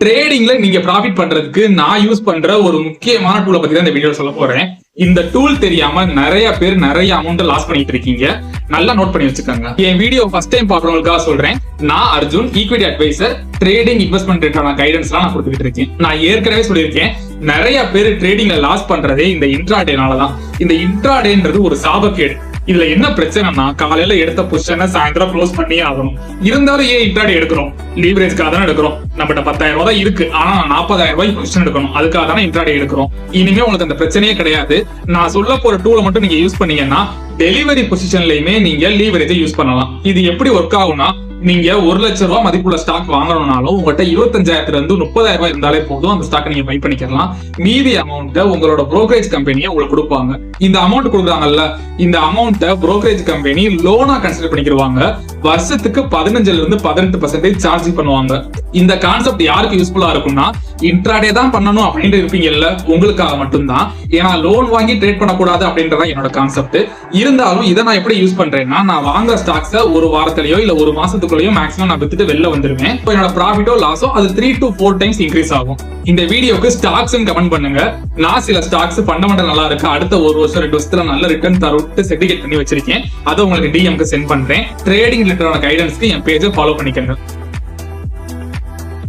ட்ரேடிங்ல நீங்க ப்ராஃபிட் பண்றதுக்கு நான் யூஸ் பண்ற ஒரு முக்கியமான டூலை பத்தி தான் இந்த வீடியோ சொல்ல போறேன். இந்த டூல் தெரியாம நிறைய பேர் நிறைய அமௌண்ட் லாஸ் பண்ணிட்டு இருக்கீங்க. நல்லா நோட் பண்ணி வச்சுக்கோங்க. என் வீடியோ ஃபர்ஸ்ட் டைம் பாக்குறவங்களுக்காக சொல்றேன். நான் Arjun, equity advisor. Trading investment ரேட்டான கைடன்ஸ் நான் கொடுத்துட்டு இருக்கேன். நான் ஏற்கனவே சொல்லியிருக்கேன், நிறைய பேர் ட்ரேடிங்ல லாஸ் பண்றதே இந்த இன்ட்ராடேனாலதான். இந்த இன்ட்ராடேன்றது ஒரு சாபக்கேடு. இதுல என்ன பிரச்சனைனா, காலையில எடுத்த பொசிஷனை சாயந்தரம் க்ளோஸ் பண்ணியே ஆகணும். இருந்தாலும் ஏன் இன்ட்ராடே எடுக்கிறோம்? லீவரேஜ்க்காக தானே எடுக்கிறோம். நம்மகிட்ட 10,000 ரூபாய் தான் இருக்கு, ஆனா 40,000 ரூபாய் பொசிஷன் எடுக்கணும். அதுக்காக தானே இன்ட்ராடே எடுக்கிறோம். இனிமே உங்களுக்கு அந்த பிரச்சனையே கிடையாது. நான் சொல்ல போற டூலை மட்டும் நீங்க யூஸ் பண்ணீங்கன்னா டெலிவரி பொசிஷன்லயுமே நீங்க லீவரேஜை யூஸ் பண்ணலாம். இது எப்படி ஒர்க் ஆகும்னா, நீங்க 1 லட்சம் ரூபாய் மதிப்புள்ள ஸ்டாக் வாங்கணும்னாலும் உங்கள்கிட்ட 25,000 இருந்து 30,000 ரூபாய் இருந்தாலே போதும், அந்த ஸ்டாக் நீங்க பை பண்ணிக்கலாம். மீதி அமௌண்ட் உங்களோட புரோக்கரேஜ் கம்பெனியை உங்களுக்கு கொடுப்பாங்க. இந்த அமௌண்ட் கொடுக்குறாங்கல்ல, இந்த அமௌண்ட் புரோக்கரேஜ் கம்பெனி லோனா கன்சிடர் பண்ணிக்கிடுவாங்க. வருஷத்துக்கு 15% இருந்து 18% சார்ஜ் பண்ணுவாங்க. இந்த கான்செப்ட் யாருக்கு யூஸ்ஃபுல்லா இருக்கும்னா, இன்ட்ராடே தான் பண்ணணும் அப்படின்ட்டு இருப்பீங்கல்ல, உங்களுக்காக மட்டும்தான். ஏன்னா லோன் வாங்கி ட்ரேட் பண்ணக்கூடாது அப்படின்றதா என்னோட கான்செப்ட். இருந்தாலும் இதை நான் எப்படி யூஸ் பண்றேன்னா, நான் வாங்குற ஸ்டாக்ஸை ஒரு வாரத்திலயோ இல்ல ஒரு மாசத்துக்குள்ளேயோ மேக்ஸிமம் நான் வித்துட்டு வெளில வந்துருவேன். இப்போ என்னோட ப்ராஃபிட்டோ லாஸோ அது 3 to 4 டைம்ஸ் இன்க்ரீஸ் ஆகும். இந்த வீடியோக்கு ஸ்டாக்ஸ் கமெண்ட் பண்ணுங்க. நான் சில ஸ்டாக்ஸ் ஃபண்டமெண்டல் நல்லா இருக்கு, அடுத்த 1 வருஷம் 2 வருஷத்துல நல்ல ரிட்டர்ன் தருட்டு செர்டிஃபிகேட் பண்ணி வச்சிருக்கேன். அதை உங்களுக்கு டிஎம்க்கு சென்ட் பண்றேன். ட்ரேடிங் ரிலேட்டடான கைடன்ஸ்க்கு என் பேஜை ஃபாலோ பண்ணிக்கங்க.